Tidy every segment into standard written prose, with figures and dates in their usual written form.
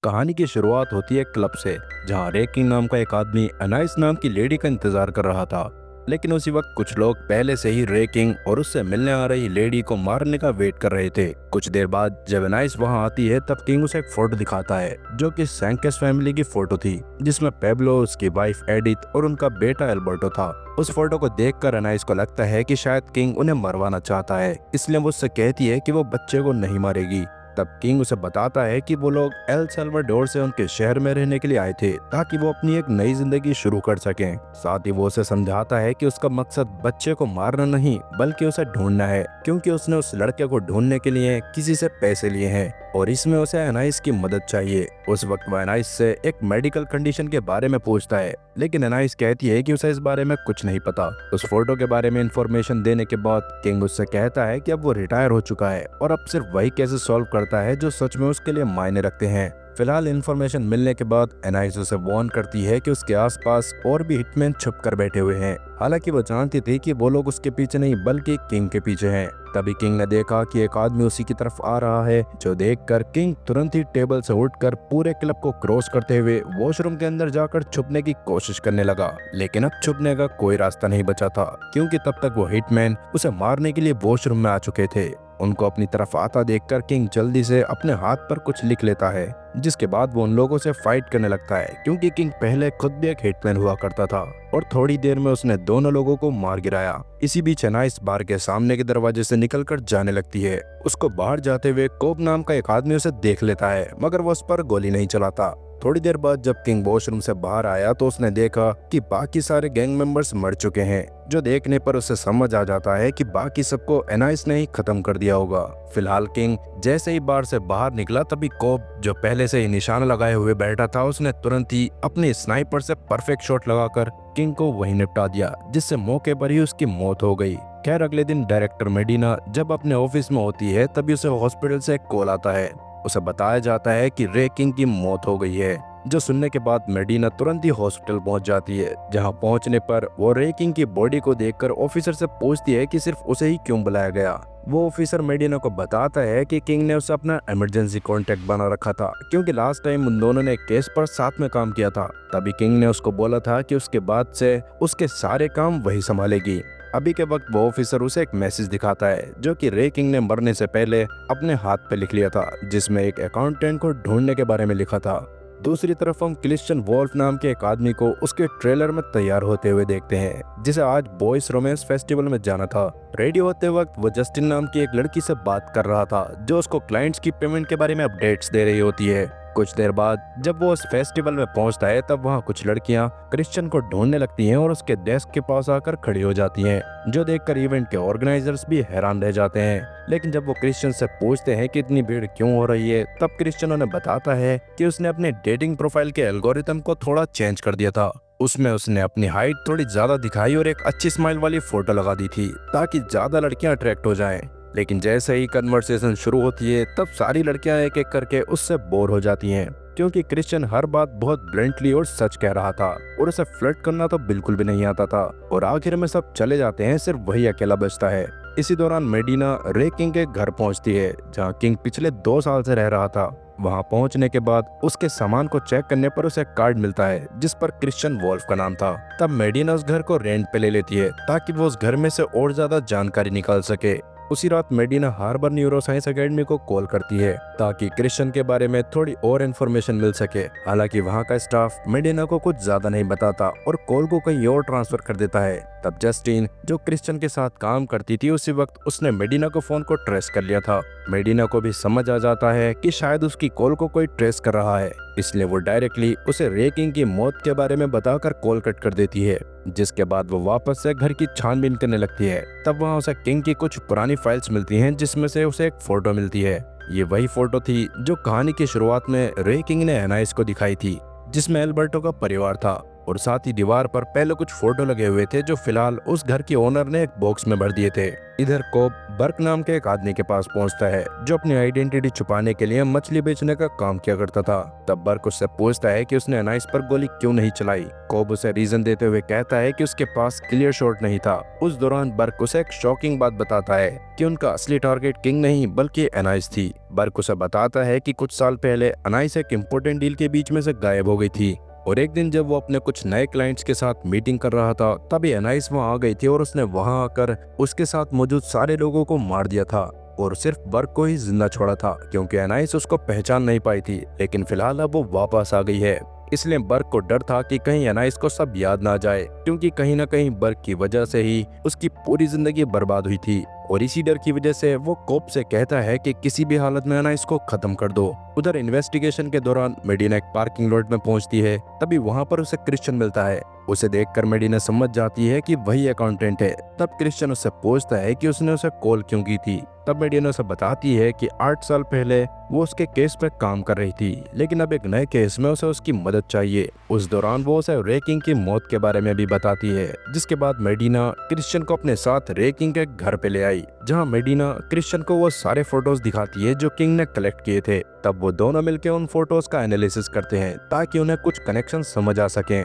कहानी की शुरुआत होती है क्लब से, जहां रे किंग नाम का एक आदमी अनाइस नाम की लेडी का इंतजार कर रहा था। लेकिन उसी वक्त कुछ लोग पहले से ही रे किंग और उससे मिलने आ रही लेडी को मारने का वेट कर रहे थे। कुछ देर बाद जब अनाइस वहां आती है तब किंग उसे एक फोटो दिखाता है, जो कि सैंकेस फैमिली की फोटो थी, जिसमें पेब्लो, उसकी वाइफ एडिथ और उनका बेटा एल्बर्टो था। उस फोटो को देखकर अनाइस को लगता है कि शायद किंग उन्हें मरवाना चाहता है, इसलिए वो उससे कहती है कि वो बच्चे को नहीं मारेगी। तब किंग उसे बताता है कि वो लोग एल साल्वाडोर से उनके शहर में रहने के लिए आए थे, ताकि वो अपनी एक नई जिंदगी शुरू कर सकें। साथ ही वो उसे समझाता है कि उसका मकसद बच्चे को मारना नहीं बल्कि उसे ढूंढना है, क्योंकि उसने उस लड़के को ढूंढने के लिए किसी से पैसे लिए हैं और इसमें उसे एनाइस की मदद चाहिए। उस वक्त वो एनाइस से एक मेडिकल कंडीशन के बारे में पूछता है, लेकिन एनाइस कहती है कि उसे इस बारे में कुछ नहीं पता। उस फोटो के बारे में इंफॉर्मेशन देने के बाद किंग उससे कहता है कि अब वो रिटायर हो चुका है और अब सिर्फ वही केसेस सॉल्व करता है जो सच में उसके लिए मायने रखते हैं। फिलहाल इन्फॉर्मेशन मिलने के बाद एनाइस उसे वार्न करती है कि उसके आसपास और भी हिटमैन छुप कर बैठे हुए हैं। हालांकि वो जानती थी कि वो लोग उसके पीछे नहीं बल्कि किंग के पीछे हैं। तभी किंग ने देखा कि एक आदमी उसी की तरफ आ रहा है, जो देखकर किंग तुरंत ही टेबल से उठकर पूरे क्लब को क्रॉस करते हुए वॉशरूम के अंदर जाकर छुपने की कोशिश करने लगा। लेकिन अब छुपने का कोई रास्ता नहीं बचा था, क्योंकि तब तक वो हिटमैन उसे मारने के लिए वॉशरूम में आ चुके थे। उनको अपनी तरफ आता देखकर किंग जल्दी से अपने हाथ पर कुछ लिख लेता है, जिसके बाद वो उन लोगों से फाइट करने लगता है, क्योंकि किंग पहले खुद भी एक हिटमैन हुआ करता था और थोड़ी देर में उसने दोनों लोगों को मार गिराया। इसी बीच एनाइस बार के सामने के दरवाजे से निकलकर जाने लगती है। उसको बाहर जाते हुए कोब नाम का एक आदमी उसे देख लेता है, मगर वो उस पर गोली नहीं चलाता। थोड़ी देर बाद जब किंग वॉशरूम से बाहर आया तो उसने देखा कि बाकी सारे गैंग मेंबर्स मर चुके हैं, जो देखने पर उसे समझ आ जाता है कि बाकी सबको एनाइस ने ही खत्म कर दिया होगा। फिलहाल किंग जैसे ही बार से बाहर निकला तभी कोब, जो पहले से ही निशाना लगाए हुए बैठा था, उसने तुरंत ही अपने स्नाइपर से परफेक्ट शॉट लगाकर किंग को वहीं निपटा दिया, जिससे मौके पर ही उसकी मौत हो गई। खैर अगले दिन डायरेक्टर मेडिना जब अपने ऑफिस में होती है तभी उसे हॉस्पिटल से एक कॉल आता है। उसे बताया जाता है कि रे किंग की मौत हो गई है। जो सुनने के बाद मेडिना तुरंत ही हॉस्पिटल पहुंच जाती है, जहां पहुंचने पर वो रे किंग की बॉडी को देखकर ऑफिसर से पूछती है कि सिर्फ उसे ही क्यों बुलाया गया। वो ऑफिसर मेडिना को बताता है कि किंग ने उसे अपना इमरजेंसी कॉन्टैक्ट बना रखा था, क्योंकि लास्ट टाइम उन दोनों ने केस पर साथ में काम किया था। तभी किंग ने उसको बोला था कि उसके बाद से उसके सारे काम वही संभालेगी। अभी के वक्त वो ऑफिसर उसे एक मैसेज दिखाता है, जो कि रे किंग ने मरने से पहले अपने हाथ पे लिख लिया था, जिसमें एक अकाउंटेंट को ढूंढने के बारे में लिखा था। दूसरी तरफ हम क्रिश्चियन वोल्फ नाम के एक आदमी को उसके ट्रेलर में तैयार होते हुए देखते हैं, जिसे आज बॉयज रोमांस फेस्टिवल में जाना था। रेडी होते वक्त वो जस्टिन नाम की एक लड़की से बात कर रहा था, जो उसको क्लाइंट्स की पेमेंट के बारे में अपडेट्स दे रही होती है। कुछ देर बाद जब वो उस फेस्टिवल में पहुंचता है तब वहां कुछ लड़कियां क्रिश्चियन को ढूंढने लगती हैं और उसके डेस्क के पास आकर खड़ी हो जाती हैं, जो देखकर इवेंट के ऑर्गेनाइजर्स भी हैरान रह जाते हैं। लेकिन जब वो क्रिश्चियन से पूछते हैं कि इतनी भीड़ क्यों हो रही है, तब क्रिश्चियन उन्हें बताता है कि उसने अपने डेटिंग प्रोफाइल के एल्गोरिथम को थोड़ा चेंज कर दिया था। उसमें उसने अपनी हाइट थोड़ी ज्यादा दिखाई और एक अच्छी स्माइल वाली फोटो लगा दी थी, ताकि ज्यादा लड़कियां अट्रैक्ट हो जाएं। लेकिन जैसे ही कन्वर्सेशन शुरू होती है तब सारी लड़कियां एक एक करके उससे बोर हो जाती हैं, क्योंकि क्रिश्चियन हर बात बहुत ब्लंटली और सच कह रहा था और उसे फ्लर्ट करना तो बिल्कुल भी नहीं आता था। और आखिर में सब चले जाते हैं, सिर्फ वही अकेला बचता है। इसी दौरान मेडिना रे किंग के घर पहुंचती है, जहां किंग पिछले 2 साल से रह रहा था। वहां पहुंचने के बाद उसके सामान को चेक करने पर उसे एक कार्ड मिलता है, जिस पर क्रिश्चियन वोल्फ का नाम था। तब मेडिना उस घर को रेंट पे ले लेती है, ताकि वो उस घर में से और ज्यादा जानकारी निकाल सके। उसी रात मेडिना हार्बर न्यूरोसाइंस एकेडमी को कॉल करती है, ताकि क्रिश्चियन के बारे में थोड़ी और इन्फॉर्मेशन मिल सके। हालांकि वहां का स्टाफ मेडिना को कुछ ज्यादा नहीं बताता और कॉल को कहीं और ट्रांसफर कर देता है। तब जस्टिन, जो क्रिश्चियन के साथ काम करती थी, उसी वक्त उसने मेडिना को फोन को ट्रेस कर लिया था। मेडिना को भी समझ आ जाता है कि शायद उसकी कॉल को कोई ट्रेस कर रहा है, इसलिए वो डायरेक्टली उसे रे किंग की मौत के बारे में बताकर कॉल कट कर देती है, जिसके बाद वो वापस से घर की छानबीन करने लगती है। तब वहाँ उसे किंग की कुछ पुरानी फाइल्स मिलती हैं, जिसमें से उसे एक फोटो मिलती है। ये वही फोटो थी जो कहानी की शुरुआत में रे किंग ने एनाइस को दिखाई थी, जिसमें एल्बर्टो का परिवार था। और साथ ही दीवार पर पहले कुछ फोटो लगे हुए थे जो फिलहाल उस घर के ओनर ने एक बॉक्स में भर दिए थे। इधर कोब बर्क नाम के एक आदमी के पास पहुंचता है जो अपनी आइडेंटिटी छुपाने के लिए मछली बेचने का काम किया करता था। तब बर्क उससे पूछता है कि उसने एनाइस पर गोली क्यों नहीं चलाई। कोब उसे रीजन देते हुए कहता है कि उसके पास क्लियर शॉट नहीं था। उस दौरान बर्क उसे एक शॉकिंग बात बताता है कि उनका असली टारगेट किंग नहीं बल्कि एनाइस थी। बर्क उसे बताता है कि कुछ साल पहले एनाइस एक इम्पोर्टेंट डील के बीच में से गायब हो गई थी और एक दिन जब वो अपने कुछ नए क्लाइंट्स के साथ मीटिंग कर रहा था तभी एनाइस वहां आ गई थी और उसने वहां आकर उसके साथ मौजूद सारे लोगों को मार दिया था और सिर्फ बर्क को ही जिंदा छोड़ा था क्योंकि एनाइस उसको पहचान नहीं पाई थी। लेकिन फिलहाल अब वो वापस आ गई है, इसलिए बर्क को डर था कि कहीं एनाइस को सब याद ना जाए क्योंकि कहीं ना कहीं बर्क की वजह से ही उसकी पूरी जिंदगी बर्बाद हुई थी। और इसी डर की वजह से वो कोब से कहता है कि किसी भी हालत में एनाइस को खत्म कर दो। उधर इन्वेस्टिगेशन के दौरान मेडिना एक पार्किंग लॉट में पहुंचती है, तभी वहां पर उसे क्रिश्चियन मिलता है। उसे देखकर मेडिना समझ जाती है कि वही अकाउंटेंट है। तब क्रिश्चियन उससे पूछता है कि उसने उसे कॉल क्यों की थी। तब मेडिना उसे बताती है कि 8 साल पहले वो उसके केस पे काम कर रही थी लेकिन अब एक नए केस में उसे उसकी मदद चाहिए। उस दौरान वो उसे रे किंग की मौत के बारे में भी बताती है, जिसके बाद मेडिना क्रिश्चियन को अपने साथ रे किंग के घर पे ले आई जहां मेडिना क्रिश्चियन को वो सारे फोटोज दिखाती है जो किंग ने कलेक्ट किए थे। तब वो दोनों मिलकर उन फोटोज का एनालिसिस करते हैं ताकि उन्हें कुछ कनेक्शन समझ आ सकें।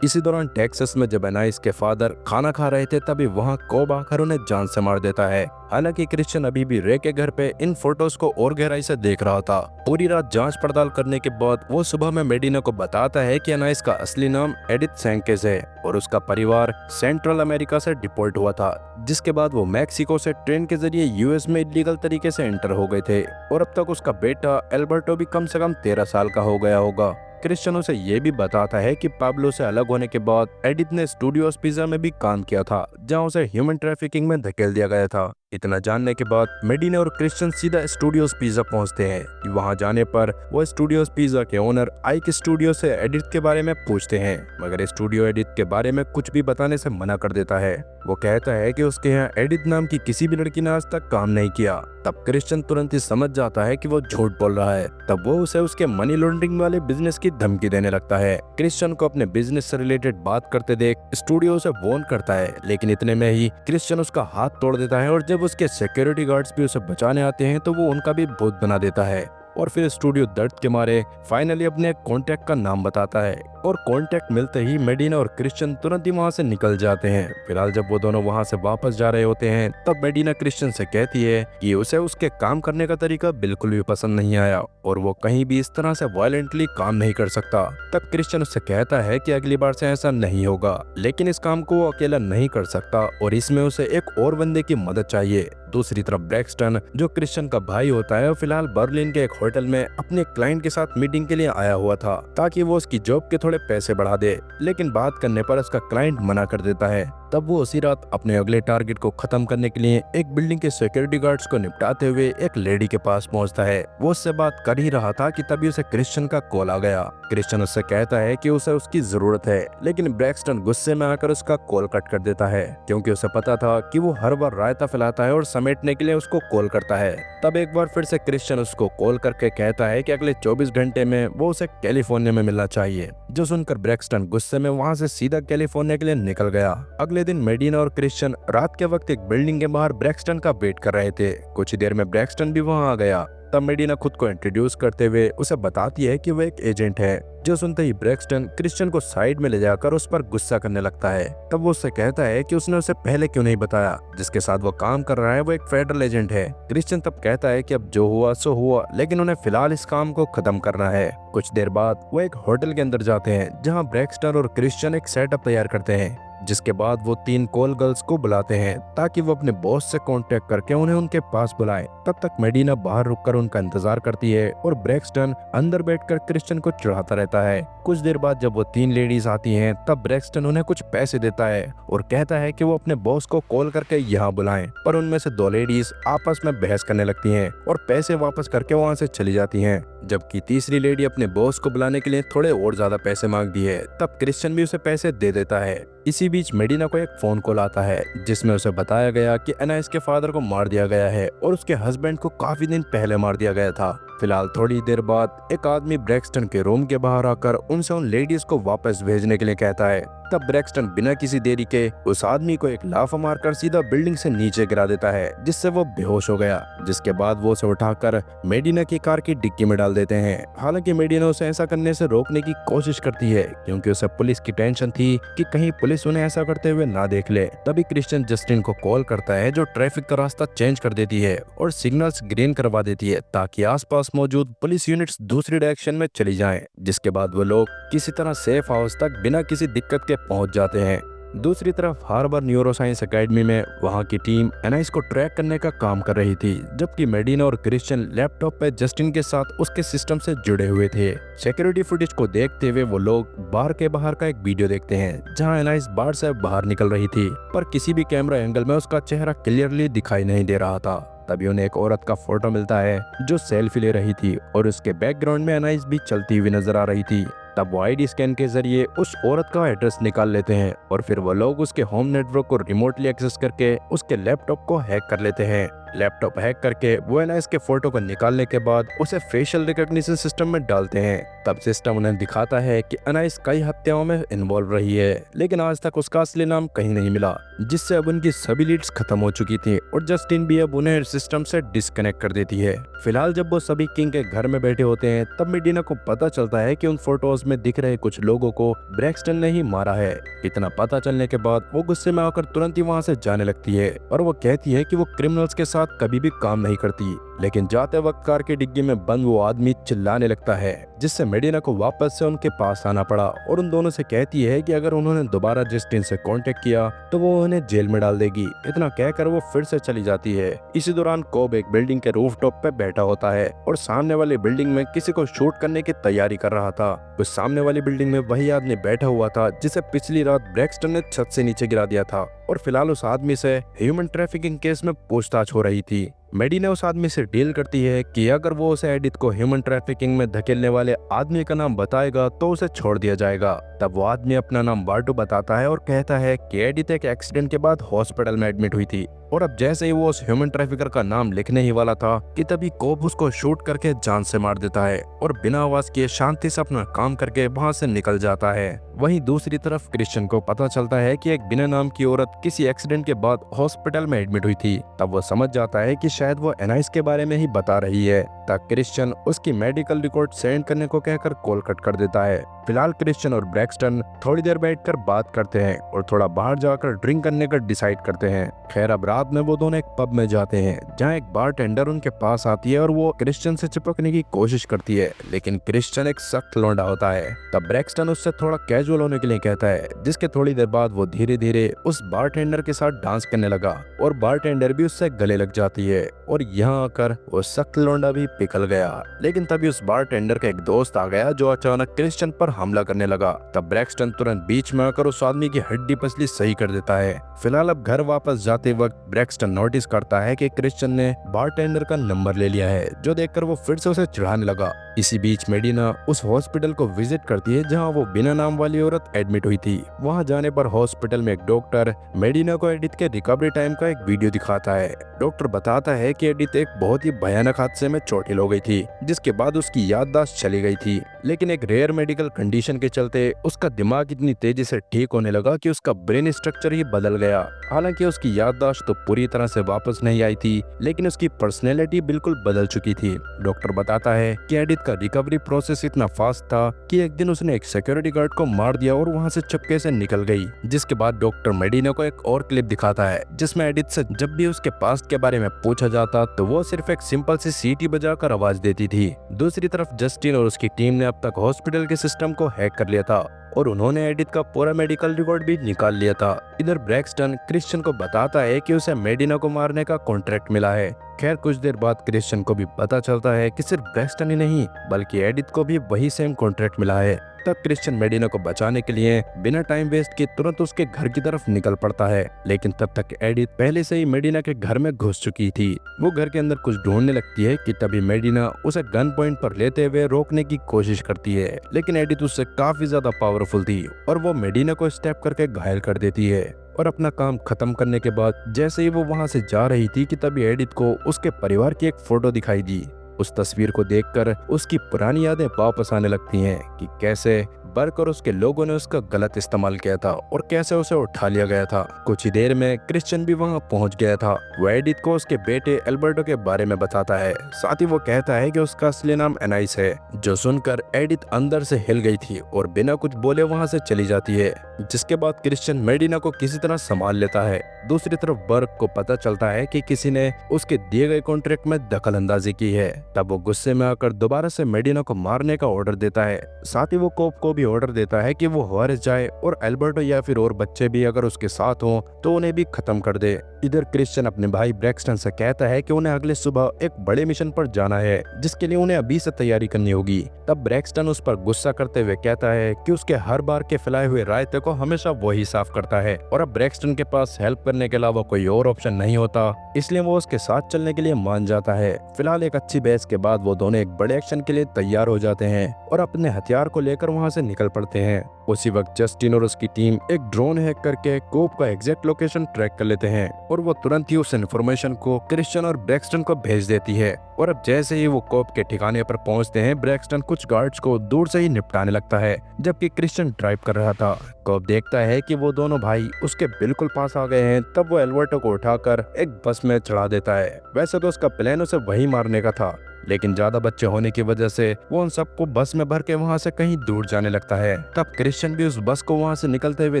इसी दौरान टेक्सास में जब एनाइस के फादर खाना खा रहे थे तभी वहां कोब आकर उन्हें जान से मार देता है। हालांकि क्रिश्चियन अभी भी रे के घर पे इन फोटोज को और गहराई से देख रहा था। पूरी रात जांच पड़ताल करने के बाद वो सुबह में मेडिना को बताता है कि एनाइस का असली नाम एडिथ सैंकेज है और उसका परिवार सेंट्रल अमेरिका से डिपोर्ट हुआ था, जिसके बाद वो मैक्सिको से ट्रेन के जरिए यूएस में इलीगल तरीके से एंटर हो गए थे और अब तक उसका बेटा एल्बर्टो भी कम से कम 13 साल का हो गया होगा। क्रिश्चियन उसे ये भी बताता है कि पाब्लो से अलग होने के बाद एडिथ ने स्टूडियोज पिज्जा में भी काम किया था जहां उसे ह्यूमन ट्रैफिकिंग में धकेल दिया गया था। इतना जानने के बाद मेडिना और क्रिश्चियन सीधा स्टूडियोज पिज्जा पहुंचते हैं। वहां जाने पर वो स्टूडियोज पिज्जा के ओनर आइक स्टूडियो से एडिथ के बारे में पूछते हैं, मगर स्टूडियो एडिथ के बारे में कुछ भी बताने से मना कर देता है। वो कहता है कि उसके यहाँ एडिथ नाम की किसी भी लड़की ने आज तक काम नहीं किया। तब क्रिश्चियन तुरंत ही समझ जाता है कि वो झूठ बोल रहा है। तब वो उसे उसके मनी लॉन्ड्रिंग वाले बिजनेस की धमकी देने लगता है। क्रिश्चियन को अपने बिजनेस से रिलेटेड बात करते देख स्टूडियो उसे वॉर्न करता है, लेकिन इतने में ही क्रिश्चियन उसका हाथ तोड़ देता है और जब उसके सिक्योरिटी गार्ड्स भी उसे बचाने आते हैं तो वो उनका भी भूत बना देता है। और फिर स्टूडियो दर्द के मारे फाइनली अपने कॉन्टैक्ट का नाम बताता है और कॉन्टैक्ट मिलते ही मेडिना और क्रिश्चियन तुरंत ही वहां से निकल जाते हैं। फिलहाल जब वो दोनों वहां से वापस जा रहे होते हैं तब मेडिना क्रिश्चियन से कहती है कि उसे उसके काम करने का तरीका बिल्कुल भी पसंद नहीं आया और वो कहीं भी इस तरह से वायलेंटली काम नहीं कर सकता। तब क्रिश्चियन उससे कहता है कि अगली बार से ऐसा नहीं होगा, लेकिन इस काम को वो अकेला नहीं कर सकता और इसमें उसे एक और बंदे की मदद चाहिए। दूसरी तरफ ब्रैक्सटन, जो क्रिश्चियन का भाई होता है, फिलहाल बर्लिन के एक होटल में अपने क्लाइंट के साथ मीटिंग के लिए आया हुआ था ताकि वो उसकी जॉब के थोड़े पैसे बढ़ा दे, लेकिन बात करने पर उसका क्लाइंट मना कर देता है। तब वो उसी रात अपने अगले टारगेट को खत्म करने के लिए एक बिल्डिंग के सिक्योरिटी गार्ड्स को निपटाते हुए एक लेडी के पास पहुंचता है। वो उससे बात कर ही रहा था कि तभी उसे क्रिश्चियन का कॉल आ गया। क्रिश्चियन उससे कहता है कि उसे उसकी जरूरत है, लेकिन ब्रैक्सटन गुस्से में आकर उसका कॉल कट कर देता है क्योंकि उसे पता था कि वो हर बार रायता फैलाता है और समेटने के लिए उसको कॉल करता है। तब एक बार फिर से क्रिश्चियन उसको कॉल करके कहता है कि अगले 24 घंटे में वो उसे कैलिफोर्निया में मिलना चाहिए, जो सुनकर ब्रैक्सटन गुस्से में वहां से सीधा कैलिफोर्निया के लिए निकल गया। अगले दिन मेडिना और क्रिश्चियन रात के वक्त एक बिल्डिंग के बाहर ब्रैक्सटन का वेट कर रहे थे। कुछ देर में ब्रैक्सटन भी वहां आ गया। तब मेडिना खुद को इंट्रोड्यूस करते हुए उसे बताती है कि वो एक एजेंट है। जो सुनते ही ब्रैक्सटन क्रिश्चियन को साइड में ले जाकर उस पर गुस्सा करने लगता है। तब वो उससे कहता है कि उसने उसे पहले क्यों नहीं बताया, जिसके साथ वो काम कर रहा है वो एक फेडरल एजेंट है। क्रिश्चियन तब कहता है कि अब जो हुआ सो हुआ, लेकिन उन्हें फिलहाल इस काम को खत्म करना है। कुछ देर बाद वो एक होटल के अंदर जाते हैं जहाँ ब्रैक्सटन और क्रिश्चियन एक सेटअप तैयार करते हैं, जिसके बाद वो 3 कॉल गर्ल्स को बुलाते हैं ताकि वो अपने बॉस से कांटेक्ट करके उन्हें उनके पास बुलाएं। तब तक मेडिना बाहर रुककर उनका इंतजार करती है और ब्रैक्सटन अंदर बैठकर क्रिश्चियन को चिढ़ाता रहता है। कुछ देर बाद जब वो 3 लेडीज आती हैं तब ब्रैक्सटन उन्हें कुछ पैसे देता है और कहता है कि वो अपने बॉस को कॉल करके यहाँ बुलाएं, पर उनमें से 2 लेडीज आपस में बहस करने लगती हैं और पैसे वापस करके वहाँ से चली जाती हैं, जबकि तीसरी लेडी अपने बॉस को बुलाने के लिए थोड़े और ज्यादा पैसे मांगती है। तब क्रिश्चियन भी उसे पैसे दे देता है। इसी बीच मेडिना को एक फोन कॉल आता है जिसमें उसे बताया गया कि एनाइस के फादर को मार दिया गया है और उसके हस्बैंड को काफी दिन पहले मार दिया गया था। फिलहाल थोड़ी देर बाद एक आदमी ब्रैक्सटन के रूम के बाहर आकर उनसे उन लेडीज को वापस भेजने के लिए कहता है। तब ब्रैक्सटन बिना किसी देरी के उस आदमी को एक लाफा मारकर सीधा बिल्डिंग से नीचे गिरा देता है, जिससे वो बेहोश हो गया। जिसके बाद वो उसे उठाकर मेडिना की कार की डिक्की में डाल देते हैं। हालांकि मेडिना उसे ऐसा करने से रोकने की कोशिश करती है, क्योंकि उसे पुलिस की टेंशन थी कि कहीं पुलिस उन्हें ऐसा करते हुए ना देख ले। तभी क्रिश्चियन जस्टिन को कॉल करता है, जो ट्रैफिक का रास्ता चेंज कर देती है और सिग्नल्स ग्रीन करवा देती है, ताकि आसपास मौजूद पुलिस यूनिट्स दूसरी डायरेक्शन में चली जाएं। जिसके बाद वो लोग किसी तरह सेफ हाउस तक बिना किसी दिक्कत के पहुंच जाते हैं। दूसरी तरफ हार्बर न्यूरोसाइंस एकेडमी में वहां की टीम एनाइस को ट्रैक करने का काम कर रही थी, जबकि मेडिना और क्रिश्चियन लैपटॉप पे जस्टिन के साथ उसके सिस्टम से जुड़े हुए थे। सिक्योरिटी फुटेज को देखते हुए वो लोग बार के बाहर का एक वीडियो देखते हैं, जहां एनाइस बार से बाहर निकल रही थी, पर किसी भी कैमरा एंगल में उसका चेहरा क्लियरली दिखाई नहीं दे रहा था। तभी उन्हें एक औरत का फोटो मिलता है जो सेल्फी ले रही थी, और उसके बैकग्राउंड में एनाइस भी चलती हुई नजर आ रही थी। तब वो आईडी स्कैन के जरिए उस औरत का एड्रेस निकाल लेते हैं, और फिर वो लोग उसके होम नेटवर्क को रिमोटली एक्सेस करके उसके लैपटॉप को हैक कर लेते हैं। लैपटॉप हैक करके वो एनाइस के फोटो को निकालने के बाद उसे फेशियल रिकॉग्निशन सिस्टम में डालते हैं। तब सिस्टम उन्हें दिखाता है कि एनाइस कई हत्याओं में इन्वॉल्व रही है, लेकिन आज तक उसका असली नाम कहीं नहीं मिला, जिससे अब उनकी सभी लीड्स खत्म हो चुकी थी, और जस्टिन भी अब उन्हें सिस्टम से डिस्कनेक्ट कर देती है। फिलहाल जब वो सभी किंग के घर में बैठे होते हैं, तब मेडिना को पता चलता है कि उन फोटोज में दिख रहे कुछ लोगों को ब्रैक्सटन ने ही मारा है। इतना पता चलने के बाद वो गुस्से में आकर तुरंत ही वहाँ से जाने लगती है, और वो कहती है कि वो क्रिमिनल्स के साथ कभी भी काम नहीं करती। लेकिन जाते वक्त कार की डिग्गी में बंद वो आदमी चिल्लाने लगता है, जिससे मेडिना को वापस से उनके पास आना पड़ा, और उन दोनों से कहती है कि अगर उन्होंने दोबारा जस्टिन से कांटेक्ट किया तो वो उन्हें जेल में डाल देगी। इतना कहकर वो फिर से चली जाती है। इसी दौरान कोब एक बिल्डिंग के रूफटॉप पे बैठा होता है और सामने वाली बिल्डिंग में किसी को शूट करने की तैयारी कर रहा था। उस सामने वाली बिल्डिंग में वही आदमी बैठा हुआ था जिसे पिछली रात ब्रैक्सटन ने छत से नीचे गिरा दिया था, और फिलहाल उस आदमी से ह्यूमन ट्रैफिकिंग केस में पूछताछ हो रही थी। मेडिना उस आदमी से डील करती है कि अगर वो उसे एडिथ को ह्यूमन ट्रैफिकिंग में धकेलने वाले आदमी का नाम बताएगा तो उसे छोड़ दिया जाएगा। तब वो आदमी अपना नाम बार्टो बताता है और कहता है कि एडिथ एक एक्सीडेंट के बाद हॉस्पिटल में एडमिट हुई थी, और अब जैसे ही वो उस ह्यूमन ट्रैफिकर का नाम लिखने ही वाला था कि तभी कोब उसको शूट करके जान से मार देता है, और बिना आवाज किए शांति से अपना काम करके वहां से निकल जाता है। वहीं दूसरी तरफ क्रिश्चियन को पता चलता है कि एक बिना नाम की औरत किसी एक्सीडेंट के बाद हॉस्पिटल में एडमिट हुई थी। तब वो समझ जाता है कि शायद वो एनाइस के बारे में ही बता रही है। तब क्रिश्चियन उसकी मेडिकल रिकॉर्ड सेंड करने को कहकर कॉल कट कर देता है। फिलहाल क्रिश्चियन और ब्रैक्सटन थोड़ी देर बैठकर बात करते हैं और थोड़ा बाहर जाकर ड्रिंक करने का डिसाइड करते हैं। खैर अब रात में वो दोनों एक पब में जाते हैं, जहाँ एक बारटेंडर उनके पास आती है और वो क्रिश्चियन से चिपकने की कोशिश करती है, लेकिन क्रिश्चियन एक सख्त लौंडा होता है। तब ब्रैक्सटन उससे थोड़ा कैजुअल होने के लिए कहता है, जिसके थोड़ी देर बाद वो धीरे धीरे उस बारटेंडर के साथ डांस करने लगा, और बारटेंडर भी उससे गले लग जाती है, और यहाँ आकर वो सख्त लौंडा भी पिघल गया। लेकिन तभी उस बारटेंडर का एक दोस्त आ गया जो अचानक क्रिश्चियन पर हमला करने लगा। तब ब्रैक्सटन तुरंत बीच में आकर उस आदमी की हड्डी पसली सही कर देता है। फिलहाल अब घर वापस जाते वक्त ब्रैक्सटन नोटिस करता है कि क्रिश्चियन ने बारटेंडर का नंबर ले लिया है, जो देखकर वो फिर से उसे चिढ़ाने लगा। इसी बीच मेडिना उस हॉस्पिटल को विजिट करती है जहां वो बिना नाम वाली औरत एडमिट हुई थी। वहां जाने पर हॉस्पिटल में एक डॉक्टर मेडिना को एडिथ के रिकवरी टाइम का एक वीडियो दिखाता है। डॉक्टर बताता है कि एडिथ एक बहुत ही भयानक हादसे में चोटिल हो गई थी, जिसके बाद उसकी याददाश्त चली गई थी, लेकिन एक रेयर मेडिकल कंडीशन के चलते उसका दिमाग इतनी तेजी से ठीक होने लगा कि उसका ब्रेन स्ट्रक्चर ही बदल गया। हालांकि उसकी याददाश्त तो पूरी तरह से वापस नहीं आई थी, लेकिन उसकी पर्सनैलिटी बिल्कुल बदल चुकी थी। डॉक्टर बताता है कि एडिथ का रिकवरी प्रोसेस इतना फास्ट था कि एक दिन उसने एक सिक्योरिटी गार्ड को मार दिया और वहां से चुपके से निकल गई। जिसके बाद डॉक्टर मेडिना को एक और क्लिप दिखाता है, जिसमें एडिथ से जब भी उसके पास्ट के बारे में पूछा जाता तो वो सिर्फ एक सिंपल सी सीटी बजाकर आवाज देती थी। दूसरी तरफ जस्टिन और उसकी टीम ने अब तक हॉस्पिटल के सिस्टम को हैक कर लिया था, और उन्होंने एडिथ का पूरा मेडिकल रिकॉर्ड भी निकाल लिया था। इधर ब्रैक्सटन क्रिश्चियन को बताता है कि उसे मेडिना को मारने का कॉन्ट्रैक्ट मिला है। खैर कुछ देर बाद क्रिश्चियन को भी पता चलता है कि सिर्फ ब्रैक्सटन ही नहीं बल्कि एडिथ को भी वही सेम कॉन्ट्रैक्ट मिला है। तब क्रिश्चियन मेडिना को बचाने के लिए बिना टाइम वेस्ट किए तुरंत उसके घर की तरफ निकल पड़ता है, लेकिन तब तक एडिथ पहले से ही मेडिना के घर में घुस चुकी थी। वो घर के अंदर कुछ ढूंढने लगती है कि तभी मेडिना उसे गन पॉइंट पर लेते हुए रोकने की कोशिश करती है, लेकिन एडिथ उससे काफी ज्यादा पावरफुल थी और वो मेडिना को स्टेप करके घायल कर देती है। और अपना काम खत्म करने के बाद जैसे ही वो वहां से जा रही थी कि तभी एडिथ को उसके परिवार की एक फोटो दिखाई दी, उस तस्वीर को देखकर उसकी पुरानी यादें वापस आने लगती हैं कि कैसे बर्क और उसके लोगों ने उसका गलत इस्तेमाल किया था और कैसे उसे उठा लिया गया था। कुछ ही देर में क्रिश्चियन भी वहां पहुंच गया था। वो एडिथ को उसके बेटे एल्बर्टो के बारे में बताता है, साथ ही वो कहता है कि उसका असली नाम एनाइस है। जो सुनकर एडिथ अंदर से हिल गई थी और बिना कुछ बोले वहां से चली जाती है, जिसके बाद क्रिश्चियन मेडिना को किसी तरह संभाल लेता है। दूसरी तरफ बर्क को पता चलता है कि किसी ने उसके दिए गए कॉन्ट्रैक्ट में दखल अंदाजी की है। तब वो गुस्से में आकर दोबारा से मेडिना को मारने का ऑर्डर देता है। साथ ही वो कोप को भी ऑर्डर देता है कि वो वारिस जाए और एल्बर्टो या फिर और बच्चे भी अगर उसके साथ हों तो उन्हें भी खत्म कर दे। इधर क्रिश्चियन अपने भाई ब्रैक्सटन से कहता है कि उन्हें अगले सुबह एक बड़े मिशन पर जाना है, जिसके लिए उन्हें अभी से तैयारी करनी होगी। तब ब्रैक्सटन उस पर गुस्सा करते हुए कहता है कि उसके हर बार के फैलाए हुए रायते को हमेशा वही साफ करता है और अब ब्रैक्सटन के पास हेल्प करने के अलावा कोई और ऑप्शन नहीं होता, इसलिए वो उसके साथ चलने के लिए मान जाता है। फिलहाल एक अच्छी बहस के बाद वो दोनों एक बड़े एक्शन के लिए तैयार हो जाते हैं और अपने हथियार को लेकर वहां से निकल पड़ते हैं। उसी वक्त जस्टिन और उसकी टीम एक ड्रोन हैक करके कोप का एग्जैक्ट लोकेशन ट्रैक कर लेते हैं और वो तुरंत ही उस इन्फॉर्मेशन को क्रिश्चियन और ब्रैक्सटन को भेज देती है। और अब जैसे ही वो कोप के ठिकाने पर पहुंचते हैं, ब्रैक्सटन कुछ गार्ड्स को दूर से ही निपटाने लगता है, जबकि क्रिश्चियन ड्राइव कर रहा था। कोप देखता है कि वो दोनों भाई उसके बिल्कुल पास आ गए हैं, तब वो एल्बर्टो को उठाकर एक बस में चढ़ा देता है। वैसे तो उसका प्लान उसे वही मारने का था, लेकिन ज्यादा बच्चे होने की वजह से वो उन सबको बस में भर के वहाँ से कहीं दूर जाने लगता है। तब क्रिश्चियन भी उस बस को वहाँ से निकलते हुए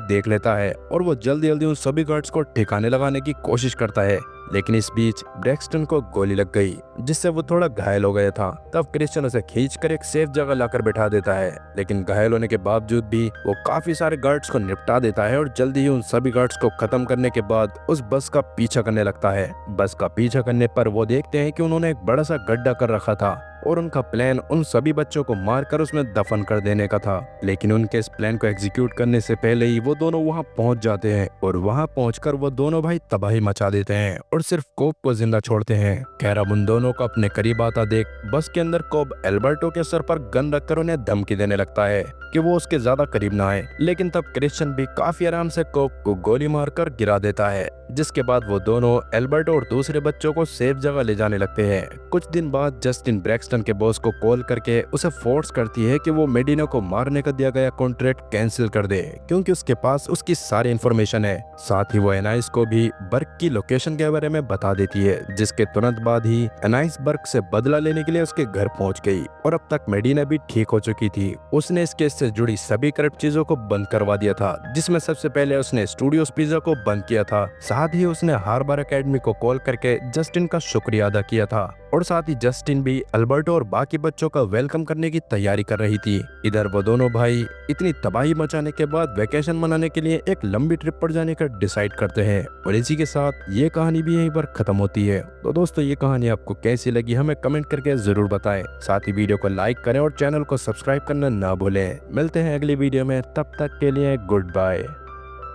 देख लेता है और वो जल्दी जल्दी उन सभी गार्ड्स को ठिकाने लगाने की कोशिश करता है, लेकिन इस बीच ब्रैक्सटन को गोली लग गई, जिससे वो थोड़ा घायल हो गया था। तब क्रिश्चियन उसे खींचकर एक सेफ जगह लाकर बैठा देता है, लेकिन घायल होने के बावजूद भी वो काफी सारे गार्ड्स को निपटा देता है और जल्दी ही उन सभी गार्ड्स को खत्म करने के बाद उस बस का पीछा करने लगता है। बस का पीछा करने पर वो देखते हैं कि उन्होंने एक बड़ा सा गड्ढा कर रखा था और उनका प्लान उन सभी बच्चों को मारकर उसमें दफन कर देने का था। लेकिन उनके इस प्लान को एग्जीक्यूट करने से पहले ही वो दोनों वहां पहुंच जाते हैं और वहां पहुंचकर वो दोनों भाई तबाही मचा देते हैं और सिर्फ कोब को जिंदा छोड़ते हैं। खैर, अब उन दोनों को अपने करीब आता देख बस के अंदर कोब एल्बर्टो के सर पर गन रखकर उन्हें धमकी देने लगता है कि वो उसके ज्यादा करीब ना आए, लेकिन तब क्रिश्चियन भी काफी आराम से कोब को गोली मारकर गिरा देता है, जिसके बाद वो दोनों एल्बर्टो और दूसरे बच्चों को सेफ जगह ले जाने लगते हैं। कुछ दिन बाद जस्टिन ब्रैक्सटन के बॉस को कॉल करके उसे फोर्स करती है कि वो मेडिना को मारने का दिया गया कॉन्ट्रैक्ट कैंसिल कर दे, क्योंकि उसके पास उसकी सारी इन्फॉर्मेशन है। साथ ही वो एनाइस को भी बर्क की लोकेशन के बारे में बता देती है, जिसके तुरंत बाद ही एनाइस बर्क से बदला लेने के लिए उसके घर पहुंच गई और अब तक मेडिना भी ठीक हो चुकी थी। उसने इस केस से जुड़ी सभी करप्ट चीजों को बंद करवा दिया था, जिसमें सबसे पहले उसने स्टूडियोज पिज्जा को बंद किया था। साथ ही उसने हार्बर एकेडमी को कॉल करके जस्टिन का शुक्रिया अदा किया था और साथ ही जस्टिन भी अल्बर्टो और बाकी बच्चों का वेलकम करने की तैयारी कर रही थी। इधर वो दोनों भाई इतनी तबाही मचाने के बाद वेकेशन मनाने के लिए एक लंबी ट्रिप पर जाने का डिसाइड करते हैं और इसी के साथ ये कहानी भी यहीं पर खत्म होती है। तो दोस्तों, ये कहानी आपको कैसी लगी हमें कमेंट करके जरूर बताएं। साथ ही वीडियो को लाइक करें और चैनल को सब्सक्राइब करना ना भूलें। मिलते हैं अगली वीडियो में, तब तक के लिए गुड बाय।